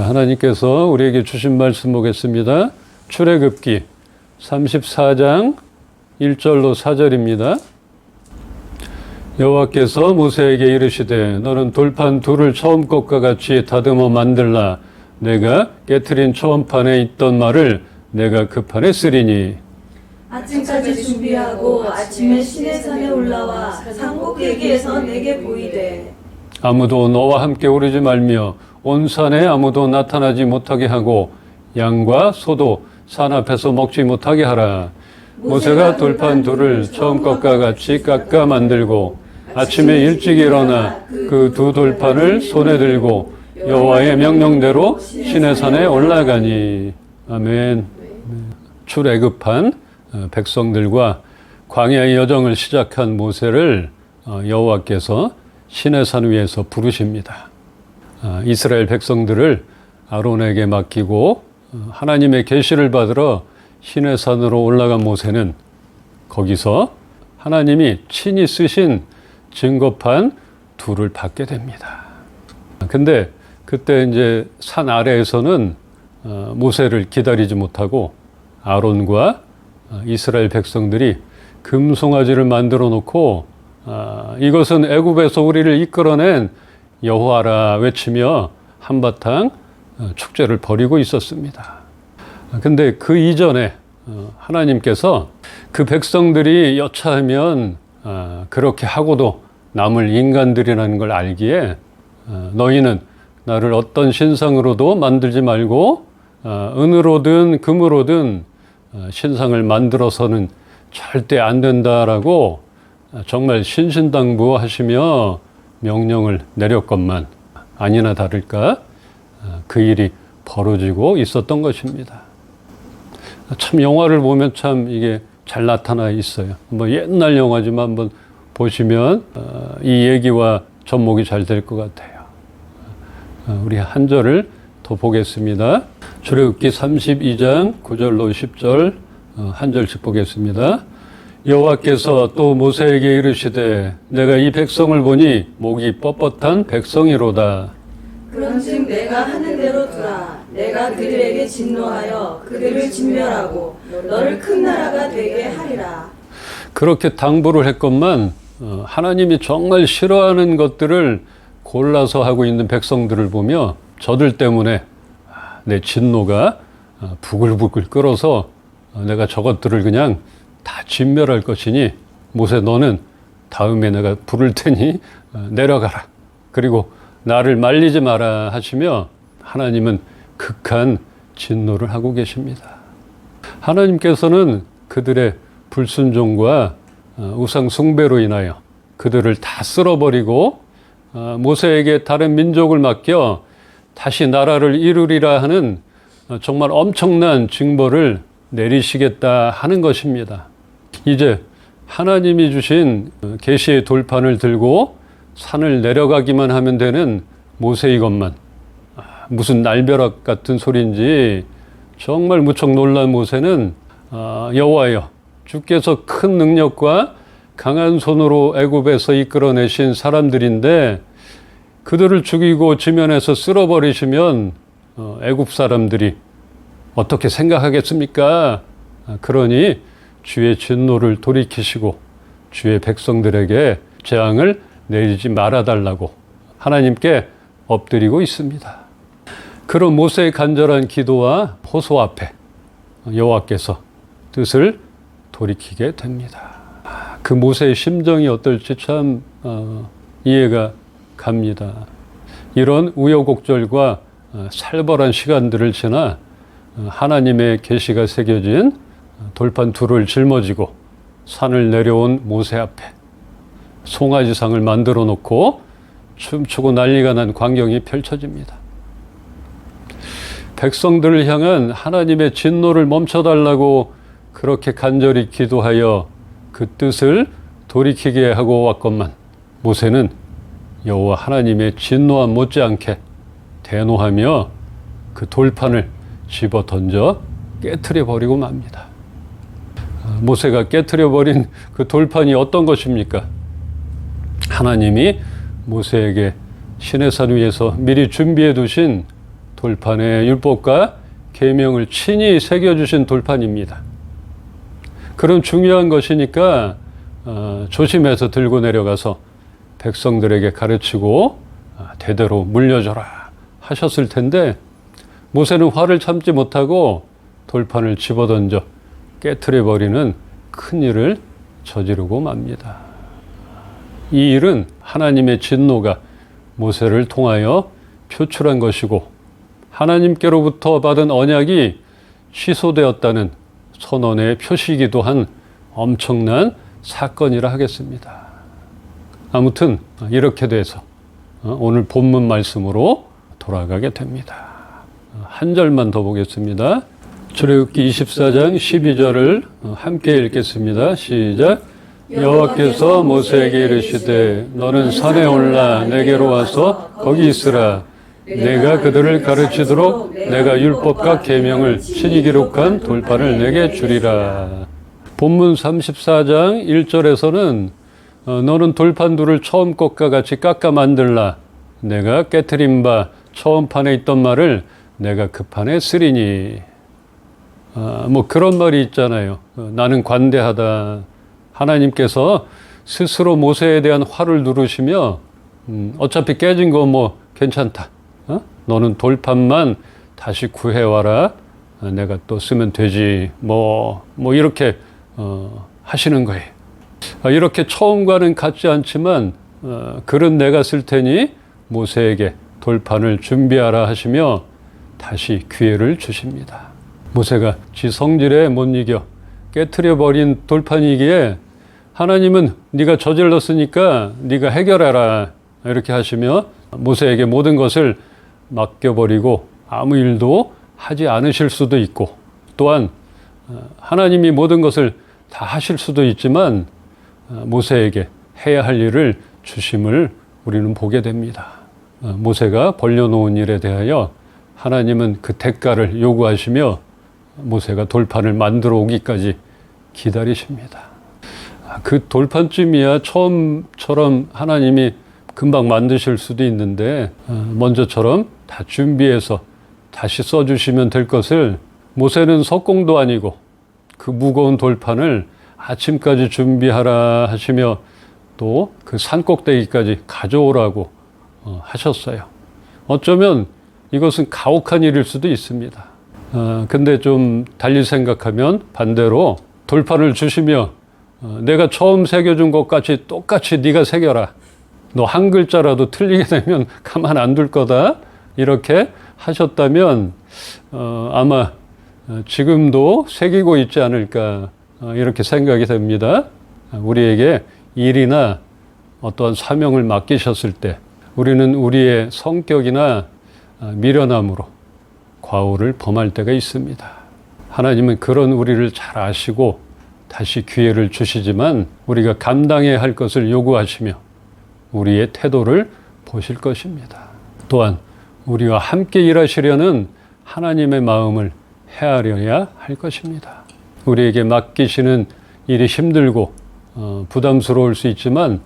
하나님께서 우리에게 주신 말씀 보겠습니다. 출애굽기 34장 1절로 4절입니다. 여호와께서 모세에게 이르시되 너는 돌판 둘을 처음 것과 같이 다듬어 만들라. 내가 깨트린 초원판에 있던 말을 내가 그 판에 쓰리니. 아침까지 준비하고 아침에 시내산에 올라와 산꼭대기에서 내게 보이되 아무도 너와 함께 오르지 말며 온 산에 아무도 나타나지 못하게 하고 양과 소도 산 앞에서 먹지 못하게 하라. 모세가 돌판 둘을 처음 것과 같이 깎아 만들고 아침에 일찍 일어나 그 두 돌판을 손에 들고 여호와의 명령대로 시내산에 올라가니. 아멘. 출애굽한 백성들과 광야의 여정을 시작한 모세를 여호와께서 시내산 위에서 부르십니다. 이스라엘 백성들을 아론에게 맡기고 하나님의 계시를 받으러 시내산으로 올라간 모세는 거기서 하나님이 친히 쓰신 증거판 둘을 받게 됩니다. 근데 그때 이제 산 아래에서는 모세를 기다리지 못하고 아론과 이스라엘 백성들이 금송아지를 만들어 놓고 이것은 애굽에서 우리를 이끌어낸 여호와라 외치며 한바탕 축제를 벌이고 있었습니다. 근데 그 이전에 하나님께서 그 백성들이 여차하면 그렇게 하고도 남을 인간들이라는 걸 알기에 너희는 나를 어떤 신상으로도 만들지 말고 은으로든 금으로든 신상을 만들어서는 절대 안 된다라고 정말 신신당부하시며 명령을 내렸건만 아니나 다를까 그 일이 벌어지고 있었던 것입니다. 참 영화를 보면 참 이게 잘 나타나 있어요. 뭐 옛날 영화지만 한번 보시면 이 얘기와 접목이 잘 될 것 같아요. 우리 한 절을 더 보겠습니다. 출애굽기 32장 9절로 10절 한 절씩 보겠습니다. 여호와께서 또 모세에게 이르시되 내가 이 백성을 보니 목이 뻣뻣한 백성이로다. 그런즉 내가 하는 대로 두라. 내가 그들에게 진노하여 그들을 진멸하고 너를 큰 나라가 되게 하리라. 그렇게 당부를 했건만 하나님이 정말 싫어하는 것들을 골라서 하고 있는 백성들을 보며 저들 때문에 내 진노가 부글부글 끓어서 내가 저것들을 그냥 다 진멸할 것이니 모세 너는 다음에 내가 부를 테니 내려가라. 그리고 나를 말리지 마라 하시며 하나님은 극한 진노를 하고 계십니다. 하나님께서는 그들의 불순종과 우상 숭배로 인하여 그들을 다 쓸어버리고 모세에게 다른 민족을 맡겨 다시 나라를 이루리라 하는 정말 엄청난 징벌을 내리시겠다 하는 것입니다. 이제 하나님이 주신 계시의 돌판을 들고 산을 내려가기만 하면 되는 모세 이것만 무슨 날벼락 같은 소리인지 정말 무척 놀란 모세는 여호와여 주께서 큰 능력과 강한 손으로 애굽에서 이끌어내신 사람들인데 그들을 죽이고 지면에서 쓸어버리시면 애굽 사람들이 어떻게 생각하겠습니까? 그러니 주의 진노를 돌이키시고 주의 백성들에게 재앙을 내리지 말아달라고 하나님께 엎드리고 있습니다. 그런 모세의 간절한 기도와 호소 앞에 여호와께서 뜻을 돌이키게 됩니다. 그 모세의 심정이 어떨지 참 이해가 갑니다. 이런 우여곡절과 살벌한 시간들을 지나 하나님의 계시가 새겨진 돌판 둘을 짊어지고 산을 내려온 모세 앞에 송아지상을 만들어 놓고 춤추고 난리가 난 광경이 펼쳐집니다. 백성들을 향한 하나님의 진노를 멈춰달라고 그렇게 간절히 기도하여 그 뜻을 돌이키게 하고 왔건만 모세는 여호와 하나님의 진노와 못지않게 대노하며 그 돌판을 집어 던져 깨트려 버리고 맙니다. 모세가 깨트려 버린 그 돌판이 어떤 것입니까? 하나님이 모세에게 시내산 위에서 미리 준비해 두신 돌판에 율법과 계명을 친히 새겨주신 돌판입니다. 그런 중요한 것이니까 조심해서 들고 내려가서 백성들에게 가르치고 대대로 물려줘라 하셨을 텐데 모세는 화를 참지 못하고 돌판을 집어던져 깨트려버리는 큰 일을 저지르고 맙니다. 이 일은 하나님의 진노가 모세를 통하여 표출한 것이고 하나님께로부터 받은 언약이 취소되었다는 선언의 표시이기도 한 엄청난 사건이라 하겠습니다. 아무튼 이렇게 돼서 오늘 본문 말씀으로 돌아가게 됩니다. 한 절만 더 보겠습니다. 출애굽기 24장 12절을 함께 읽겠습니다. 시작. 여호와께서 모세에게 이르시되 너는 산에 올라 내게로 와서 거기 있으라. 내가 그들을 가르치도록 내가 율법과 계명을 친히 기록한 돌판을 내게 주리라. 본문 34장 1절에서는 너는 돌판 둘을 처음 것과 같이 깎아 만들라. 내가 깨트린 바 처음 판에 있던 말을 내가 그 판에 쓰리니. 뭐 그런 말이 있잖아요. 나는 관대하다. 하나님께서 스스로 모세에 대한 화를 누르시며 어차피 깨진 거 뭐 괜찮다. 너는 돌판만 다시 구해와라. 내가 또 쓰면 되지. 뭐 이렇게 하시는 거예요. 이렇게 처음과는 같지 않지만 글은 내가 쓸 테니 모세에게 돌판을 준비하라 하시며 다시 기회를 주십니다. 모세가 지 성질에 못 이겨 깨트려버린 돌판이기에 하나님은 네가 저질렀으니까 네가 해결해라 이렇게 하시며 모세에게 모든 것을 맡겨버리고 아무 일도 하지 않으실 수도 있고 또한 하나님이 모든 것을 다 하실 수도 있지만 모세에게 해야 할 일을 주심을 우리는 보게 됩니다. 모세가 벌려놓은 일에 대하여 하나님은 그 대가를 요구하시며 모세가 돌판을 만들어 오기까지 기다리십니다. 그 돌판쯤이야 처음처럼 하나님이 금방 만드실 수도 있는데 먼저처럼 다 준비해서 다시 써주시면 될 것을 모세는 석공도 아니고 그 무거운 돌판을 아침까지 준비하라 하시며 또 그 산꼭대기까지 가져오라고 하셨어요. 어쩌면 이것은 가혹한 일일 수도 있습니다. 근데 좀 달리 생각하면 반대로 돌판을 주시며 내가 처음 새겨준 것 같이 똑같이 네가 새겨라. 너 한 글자라도 틀리게 되면 가만 안 둘 거다. 이렇게 하셨다면 아마 지금도 새기고 있지 않을까 이렇게 생각이 됩니다. 우리에게 일이나 어떠한 사명을 맡기셨을 때 우리는 우리의 성격이나 미련함으로 과오를 범할 때가 있습니다. 하나님은 그런 우리를 잘 아시고 다시 기회를 주시지만 우리가 감당해야 할 것을 요구하시며 우리의 태도를 보실 것입니다. 또한 우리와 함께 일하시려는 하나님의 마음을 헤아려야 할 것입니다. 우리에게 맡기시는 일이 힘들고 부담스러울 수 있지만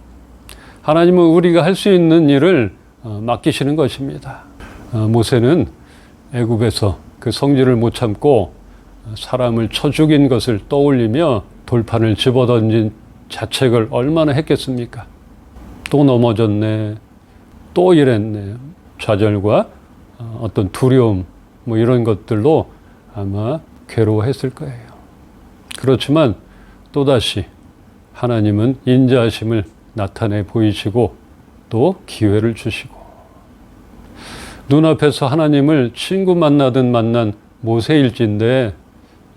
하나님은 우리가 할 수 있는 일을 맡기시는 것입니다. 모세는 애굽에서 그 성질을 못 참고 사람을 쳐 죽인 것을 떠올리며 돌판을 집어던진 자책을 얼마나 했겠습니까? 또 넘어졌네, 또 이랬네. 좌절과 어떤 두려움 뭐 이런 것들로 아마 괴로워했을 거예요. 그렇지만 또다시 하나님은 인자하심을 나타내 보이시고 또 기회를 주시고 눈앞에서 하나님을 친구 만나듯 만난 모세일진데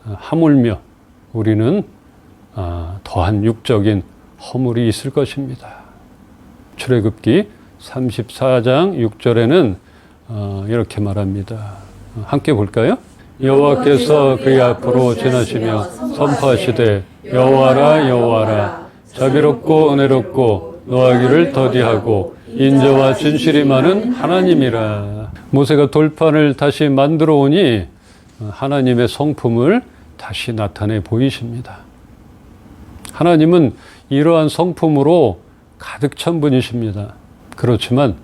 하물며 우리는 더한 육적인 허물이 있을 것입니다. 출애굽기 34장 6절에는 이렇게 말합니다. 함께 볼까요? 여호와께서 그의 앞으로 지나시며 선포하시되 여호와라 여호와라 자비롭고 은혜롭고 노하기를 더디하고 인자와 진실이 많은 하나님이라. 모세가 돌판을 다시 만들어 오니 하나님의 성품을 다시 나타내 보이십니다. 하나님은 이러한 성품으로 가득 찬 분이십니다. 그렇지만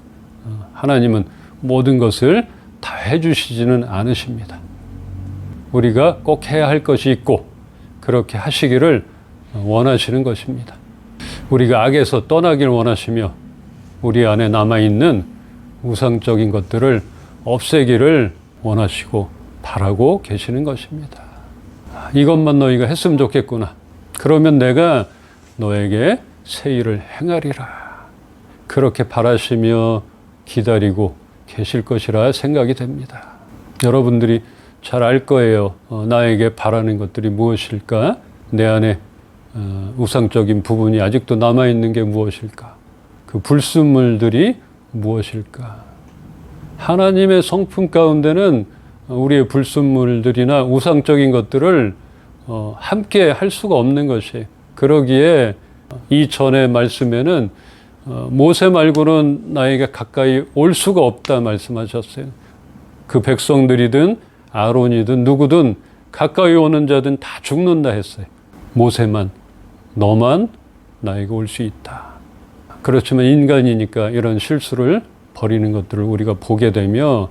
하나님은 모든 것을 다 해주시지는 않으십니다. 우리가 꼭 해야 할 것이 있고 그렇게 하시기를 원하시는 것입니다. 우리가 악에서 떠나길 원하시며 우리 안에 남아있는 우상적인 것들을 없애기를 원하시고 바라고 계시는 것입니다. 이것만 너희가 했으면 좋겠구나. 그러면 내가 너에게 새 일을 행하리라. 그렇게 바라시며 기다리고 계실 것이라 생각이 됩니다. 여러분들이 잘 알 거예요. 나에게 바라는 것들이 무엇일까? 내 안에 우상적인 부분이 아직도 남아있는 게 무엇일까? 그 불순물들이 무엇일까? 하나님의 성품 가운데는 우리의 불순물들이나 우상적인 것들을 함께 할 수가 없는 것이에요. 그러기에 이전의 말씀에는 모세 말고는 나에게 가까이 올 수가 없다 말씀하셨어요. 그 백성들이든 아론이든 누구든 가까이 오는 자든 다 죽는다 했어요. 모세만, 너만 나에게 올 수 있다. 그렇지만 인간이니까 이런 실수를 버리는 것들을 우리가 보게 되며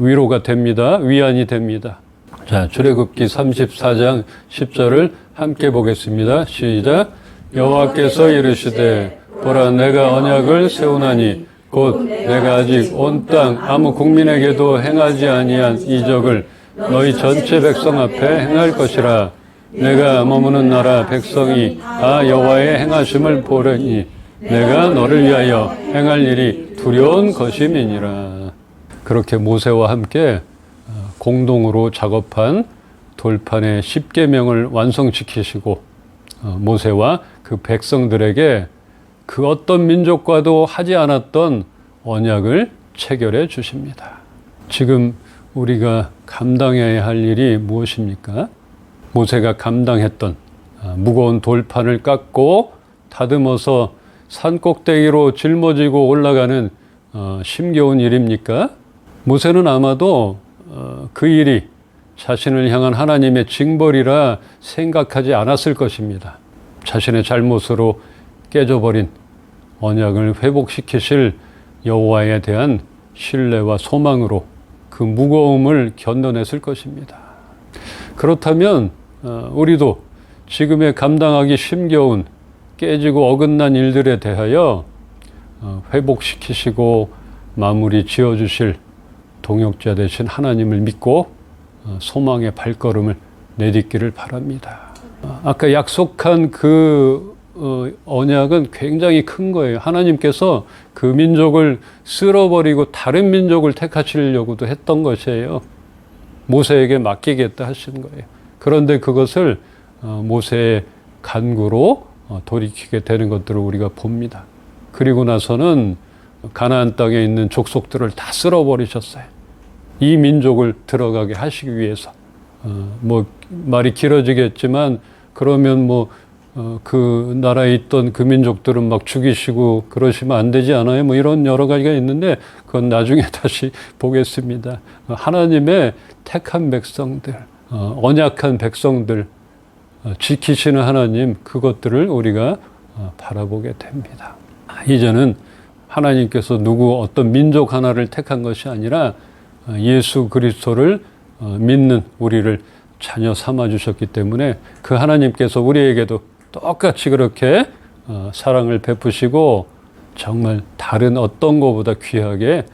위로가 됩니다. 위안이 됩니다. 자, 출애굽기 34장 10절을 함께 보겠습니다. 시작. 여호와께서 이르시되 보라 내가 언약을 세우나니 곧 내가 아직 온 땅 아무 국민에게도 행하지 아니한 이적을 너희 전체 백성 앞에 행할 것이라. 내가 머무는 나라 백성이 다 여호와의 행하심을 보려니 내가 너를 위하여 행할 일이 두려운 것임이니라. 그렇게 모세와 함께 공동으로 작업한 돌판의 10계명을 완성시키시고 모세와 그 백성들에게 그 어떤 민족과도 하지 않았던 언약을 체결해 주십니다. 지금 우리가 감당해야 할 일이 무엇입니까? 모세가 감당했던 무거운 돌판을 깎고 다듬어서 산 꼭대기로 짊어지고 올라가는 힘겨운 일입니까? 모세는 아마도 그 일이 자신을 향한 하나님의 징벌이라 생각하지 않았을 것입니다. 자신의 잘못으로 깨져버린 언약을 회복시키실 여호와에 대한 신뢰와 소망으로 그 무거움을 견뎌냈을 것입니다. 그렇다면 우리도 지금의 감당하기 힘겨운 깨지고 어긋난 일들에 대하여 회복시키시고 마무리 지어주실 동역자 되신 하나님을 믿고 소망의 발걸음을 내딛기를 바랍니다. 아까 약속한 그 언약은 굉장히 큰 거예요. 하나님께서 그 민족을 쓸어버리고 다른 민족을 택하시려고도 했던 것이에요. 모세에게 맡기겠다 하신 거예요. 그런데 그것을 모세의 간구로 돌이키게 되는 것들을 우리가 봅니다. 그리고 나서는 가나안 땅에 있는 족속들을 다 쓸어버리셨어요. 이 민족을 들어가게 하시기 위해서. 말이 길어지겠지만 그러면 그 나라에 있던 그 민족들은 막 죽이시고 그러시면 안 되지 않아요? 이런 여러 가지가 있는데 그건 나중에 다시 보겠습니다. 하나님의 택한 백성들, 언약한 백성들, 지키시는 하나님, 그것들을 우리가 바라보게 됩니다. 이제는 하나님께서 어떤 민족 하나를 택한 것이 아니라 예수 그리스도를 믿는 우리를 자녀 삼아 주셨기 때문에 그 하나님께서 우리에게도 똑같이 그렇게 사랑을 베푸시고 정말 다른 어떤 것보다 귀하게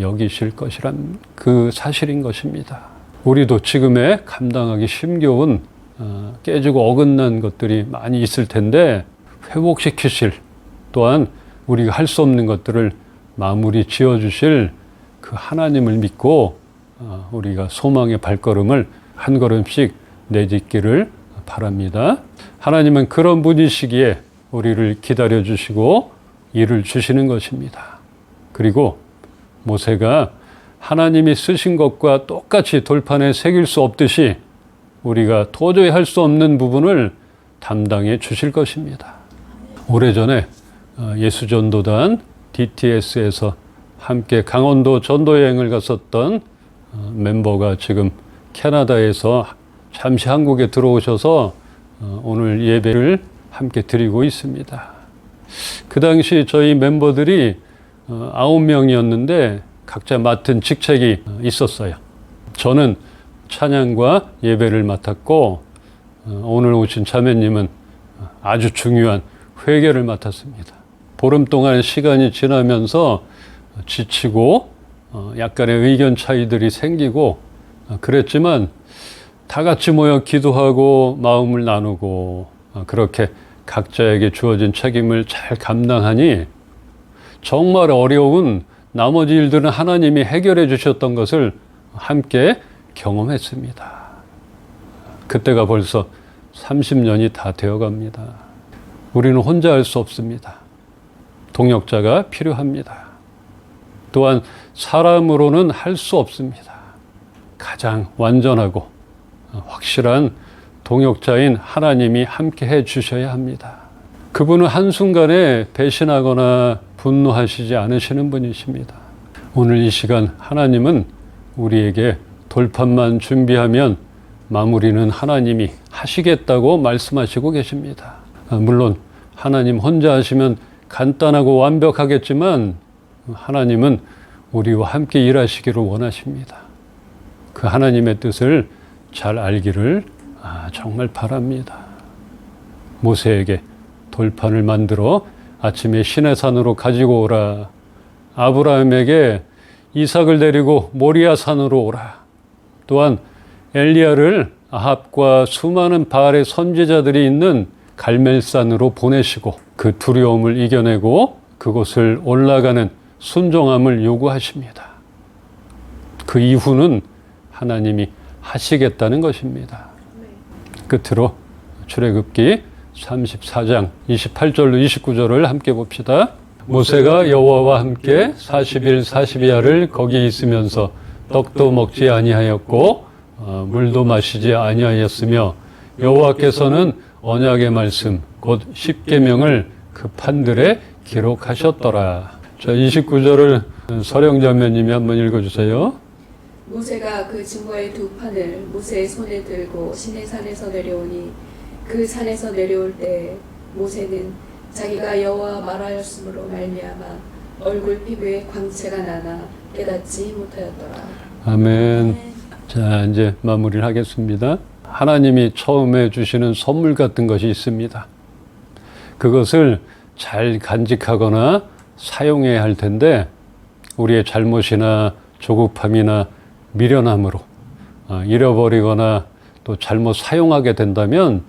여기실 것이란 그 사실인 것입니다. 우리도 지금의 감당하기 힘겨운 깨지고 어긋난 것들이 많이 있을 텐데 회복시키실, 또한 우리가 할 수 없는 것들을 마무리 지어주실 그 하나님을 믿고 우리가 소망의 발걸음을 한 걸음씩 내딛기를 바랍니다. 하나님은 그런 분이시기에 우리를 기다려주시고 일을 주시는 것입니다. 그리고 모세가 하나님이 쓰신 것과 똑같이 돌판에 새길 수 없듯이 우리가 도저히 할 수 없는 부분을 담당해 주실 것입니다. 오래전에 예수전도단 DTS에서 함께 강원도 전도여행을 갔었던 멤버가 지금 캐나다에서 잠시 한국에 들어오셔서 오늘 예배를 함께 드리고 있습니다. 그 당시 저희 멤버들이 9명이었는데 각자 맡은 직책이 있었어요. 저는 찬양과 예배를 맡았고 오늘 오신 자매님은 아주 중요한 회개를 맡았습니다. 보름 동안의 시간이 지나면서 지치고 약간의 의견 차이들이 생기고 그랬지만 다 같이 모여 기도하고 마음을 나누고 그렇게 각자에게 주어진 책임을 잘 감당하니 정말 어려운 나머지 일들은 하나님이 해결해 주셨던 것을 함께 경험했습니다. 그때가 벌써 30년이 다 되어 갑니다. 우리는 혼자 할 수 없습니다. 동역자가 필요합니다. 또한 사람으로는 할 수 없습니다. 가장 완전하고 확실한 동역자인 하나님이 함께 해 주셔야 합니다. 그분은 한순간에 배신하거나 분노하시지 않으시는 분이십니다. 오늘 이 시간 하나님은 우리에게 돌판만 준비하면 마무리는 하나님이 하시겠다고 말씀하시고 계십니다. 물론 하나님 혼자 하시면 간단하고 완벽하겠지만 하나님은 우리와 함께 일하시기를 원하십니다. 그 하나님의 뜻을 잘 알기를 정말 바랍니다. 모세에게 돌판을 만들어 아침에 시내산으로 가지고 오라. 아브라함에게 이삭을 데리고 모리아 산으로 오라. 또한 엘리야를 아합과 수많은 바알의 선지자들이 있는 갈멜산으로 보내시고 그 두려움을 이겨내고 그곳을 올라가는 순종함을 요구하십니다. 그 이후는 하나님이 하시겠다는 것입니다. 끝으로 출애굽기 34장 28절로 29절을 함께 봅시다. 모세가 여호와와 함께 40일 42야를 거기 있으면서 떡도 먹지 아니하였고 물도 마시지 아니하였으며 여호와께서는 언약의 말씀 곧 십계명을 그 판들에 기록하셨더라. 자, 29절을 서령자매님이 한번 읽어주세요. 모세가 그 증거의 두 판을 모세의 손에 들고 시내산에서 내려오니 그 산에서 내려올 때 모세는 자기가 여호와 말하였으므로 말미암아 얼굴 피부에 광채가 나나 깨닫지 못하였더라. 아멘. 자, 이제 마무리를 하겠습니다. 하나님이 처음에 주시는 선물 같은 것이 있습니다. 그것을 잘 간직하거나 사용해야 할 텐데 우리의 잘못이나 조급함이나 미련함으로 잃어버리거나 또 잘못 사용하게 된다면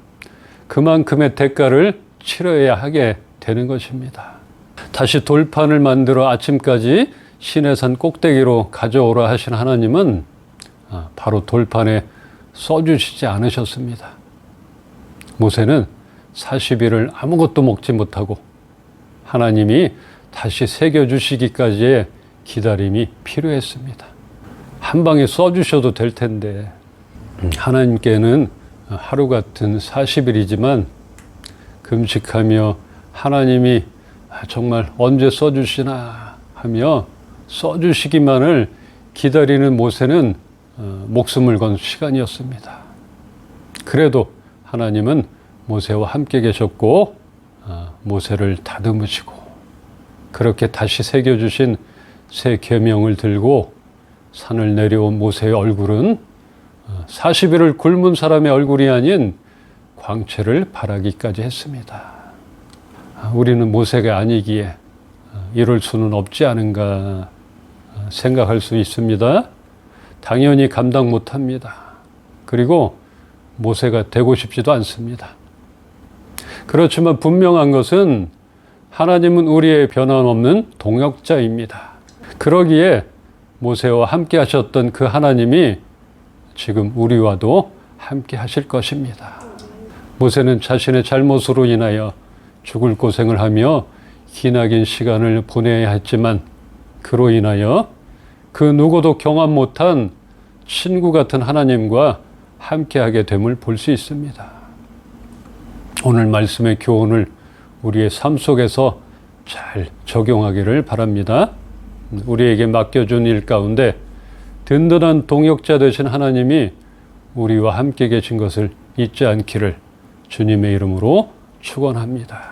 그만큼의 대가를 치러야 하게 되는 것입니다. 다시 돌판을 만들어 아침까지 시내산 꼭대기로 가져오라 하신 하나님은 바로 돌판에 써주시지 않으셨습니다. 모세는 40일을 아무것도 먹지 못하고 하나님이 다시 새겨주시기까지의 기다림이 필요했습니다. 한 방에 써주셔도 될 텐데 하나님께는 하루 같은 40일이지만 금식하며 하나님이 정말 언제 써주시나 하며 써주시기만을 기다리는 모세는 목숨을 건 시간이었습니다. 그래도 하나님은 모세와 함께 계셨고 모세를 다듬으시고 그렇게 다시 새겨주신 새 계명을 들고 산을 내려온 모세의 얼굴은 40일을 굶은 사람의 얼굴이 아닌 광채를 발하기까지 했습니다. 우리는 모세가 아니기에 이럴 수는 없지 않은가 생각할 수 있습니다. 당연히 감당 못합니다. 그리고 모세가 되고 싶지도 않습니다. 그렇지만 분명한 것은 하나님은 우리의 변함없는 동역자입니다. 그러기에 모세와 함께 하셨던 그 하나님이 지금 우리와도 함께 하실 것입니다. 모세는 자신의 잘못으로 인하여 죽을 고생을 하며 기나긴 시간을 보내야 했지만 그로 인하여 그 누구도 경험 못한 친구 같은 하나님과 함께하게 됨을 볼 수 있습니다. 오늘 말씀의 교훈을 우리의 삶 속에서 잘 적용하기를 바랍니다. 우리에게 맡겨준 일 가운데 든든한 동역자 되신 하나님이 우리와 함께 계신 것을 잊지 않기를 주님의 이름으로 축원합니다.